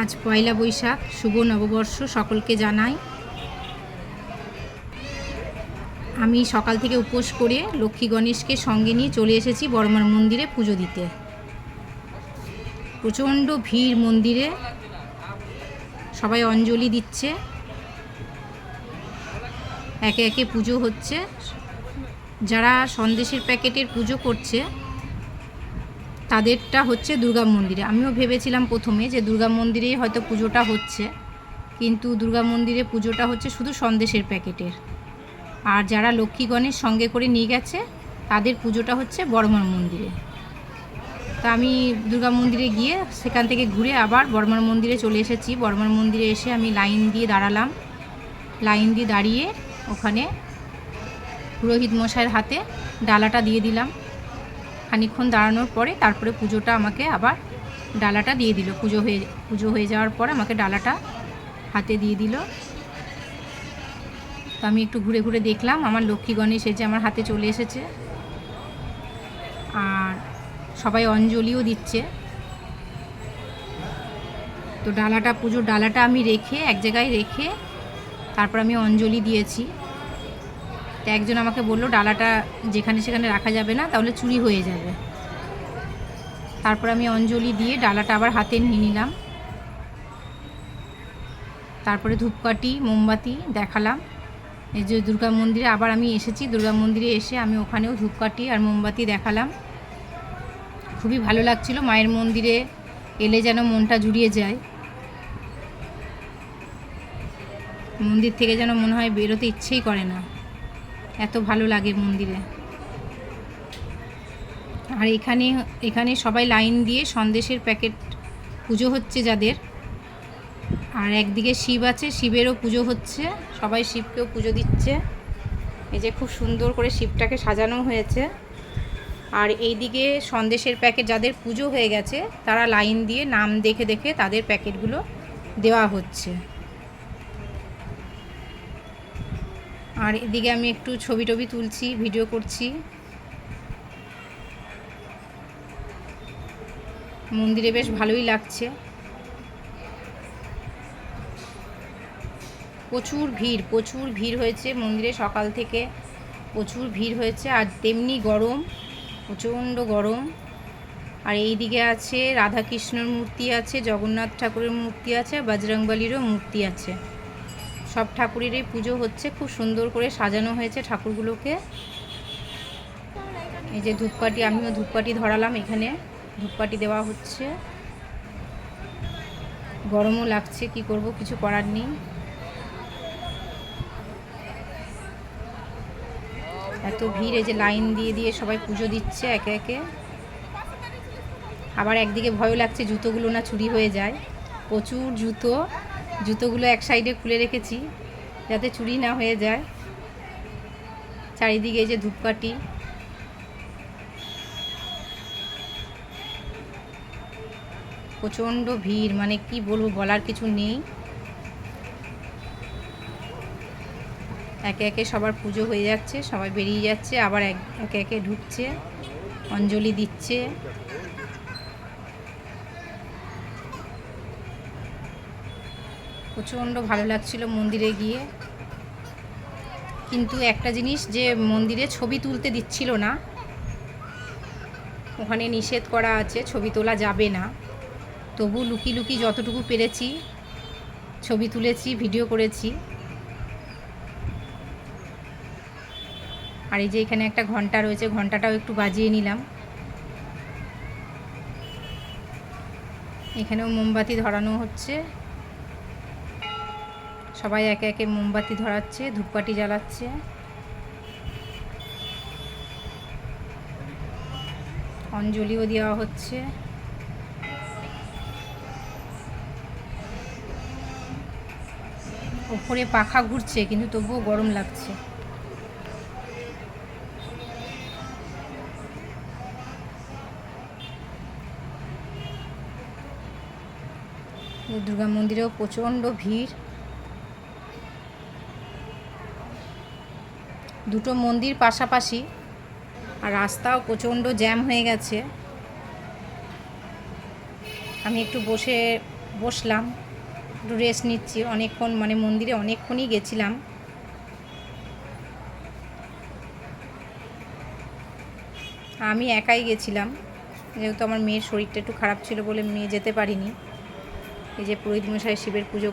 আজ পয়লা বৈশাখ, শুভ নববর্ষ সকলকে জানাই। আমি সকাল থেকে উপোস করে লক্ষ্মী গণেশকে সঙ্গে নিয়ে চলে এসেছি বড়মার মন্দিরে পুজো দিতে। প্রচণ্ড ভিড় মন্দিরে, সবাই অঞ্জলি দিচ্ছে, একে একে পুজো হচ্ছে। যারা সন্দেশের প্যাকেটের পুজো করছে তাদেরটা হচ্ছে দুর্গা মন্দিরে। আমিও ভেবেছিলাম প্রথমে যে দুর্গা মন্দিরেই হয়তো পুজোটা হচ্ছে, কিন্তু দুর্গা মন্দিরে পুজোটা হচ্ছে শুধু সন্দেশের প্যাকেটের। আর যারা লক্ষ্মী গণেশ সঙ্গে করে নিয়ে গেছে তাদের পুজোটা হচ্ছে বড়মার মন্দিরে। তা আমি দুর্গা মন্দিরে গিয়ে সেখান থেকে ঘুরে আবার বড়মার মন্দিরে চলে এসেছি। বড়মার মন্দিরে এসে আমি লাইন দিয়ে দাঁড়ালাম। লাইন দিয়ে দাঁড়িয়ে ওখানে পুরোহিত মশাইয়ের হাতে ডালাটা দিয়ে দিলাম। খানিকক্ষণ দাঁড়ানোর পরে তারপরে পুজোটা আমাকে আবার ডালাটা দিয়ে দিল। পুজো হয়ে যাওয়ার পরে আমাকে ডালাটা হাতে দিয়ে দিল। তো আমি একটু ঘুরে ঘুরে দেখলাম আমার লক্ষ্মী গণেশ এসে আমার হাতে চলে এসেছে, আর সবাই অঞ্জলিও দিচ্ছে। তো পুজোর ডালাটা আমি রেখে এক জায়গায় রেখে তারপর আমি অঞ্জলি দিয়েছি। তো একজন আমাকে বলল ডালাটা যেখানে সেখানে রাখা যাবে না, তাহলে চুরি হয়ে যাবে। তারপর আমি অঞ্জলি দিয়ে ডালাটা আবার হাতে নিয়ে নিলাম। তারপরে ধূপকাঠি মোমবাতি দেখালাম। এই যে দুর্গা মন্দিরে আবার আমি এসেছি, দুর্গা মন্দিরে এসে আমি ওখানেও ধূপকাঠি আর মোমবাতি দেখালাম। খুবই ভালো লাগছিল। মায়ের মন্দিরে এলে যেন মনটা জুড়িয়ে যায়, মন্দির থেকে যেন মনে হয় বেরোতে ইচ্ছেই করে না, এত ভালো লাগে মন্দিরে। আর এখানে সবাই লাইন দিয়ে সন্দেশের প্যাকেট পুজো হচ্ছে যাদের। আর একদিকে শিব আছে, শিবেরও পুজো হচ্ছে, সবাই শিবকেও পুজো দিচ্ছে। এই যে খুব সুন্দর করে শিবটাকে সাজানো হয়েছে। আর এইদিকে সন্দেশের প্যাকেট যাদের পুজো হয়ে গেছে তারা লাইন দিয়ে নাম দেখে দেখে তাদের প্যাকেটগুলো দেওয়া হচ্ছে। আর এদিকে আমি একটু ছবি টবি তুলছি, ভিডিও করছি। মন্দিরে বেশ ভালোই লাগছে। প্রচুর ভিড় হয়েছে মন্দিরে, সকাল থেকে প্রচুর ভিড় হয়েছে। আর তেমনি গরম, প্রচণ্ড গরম। আর এই দিকে আছে রাধাকৃষ্ণর মূর্তি আছে, জগন্নাথ ঠাকুরের মূর্তি আছে, বজরংবলীরও মূর্তি আছে। সব ঠাকুরেরই পুজো হচ্ছে, খুব সুন্দর করে সাজানো হয়েছে ঠাকুরগুলোকে। এই যে ধূপকাঠি, আমিও ধূপকাঠি ধরালাম, এখানে ধূপকাঠি দেওয়া হচ্ছে। গরমও লাগছে, কি করব, কিছু করার নেই। এত ভিড়, এই যে লাইন দিয়ে দিয়ে সবাই পুজো দিচ্ছে একে একে। আবার একদিকে ভয়ও লাগছে জুতোগুলো না চুরি হয়ে যায়। প্রচুর জুতোগুলো এক সাইডে খুলে রেখেছি যাতে চুরি না হয়ে যায়। চারিদিকে এই যে ধূপকাঠি। প্রচণ্ড ভিড়, মানে কি বলবো, বলার কিছু নেই। একে একে সবার পুজো হয়ে যাচ্ছে, সবাই বেরিয়ে যাচ্ছে, আবার একে একে ঢুকছে, অঞ্জলি দিচ্ছে। প্রচণ্ড ভালো লাগছিল মন্দিরে গিয়ে। কিন্তু একটা জিনিস, যে মন্দিরে ছবি তুলতে দিচ্ছিল না, ওখানে নিষেধ করা আছে, ছবি তোলা যাবে না। তবু লুকি যতটুকু পেরেছি ছবি তুলেছি, ভিডিও করেছি। আর এই যে এখানে একটা ঘন্টা রয়েছে, ঘন্টাটাও একটু বাজিয়ে নিলাম। এখানেও মোমবাতি ধরানো হচ্ছে, সবাই একে একে মোমবাতি ধরাচ্ছে, ধূপকাঠি জ্বালাচ্ছে। অঞ্জলিও দেওয়া হচ্ছে। ওপরে পাখা ঘুরছে কিন্তু তবুও গরম লাগছে। দুর্গা মন্দিরেও প্রচণ্ড ভিড়। দুটো মন্দির পাশাপাশি, আর রাস্তাও প্রচণ্ড জ্যাম হয়ে গেছে। আমি একটু বসে বসলাম, একটু রেস্ট নিচ্ছি। অনেকক্ষণ মানে মন্দিরে অনেকক্ষণই গেছিলাম। আমি একাই গেছিলাম, যেহেতু আমার মেয়ের শরীরটা একটু খারাপ ছিল বলে মেয়ে যেতে পারিনি। এই যে পুরোহিত মশাই শিবের পুজো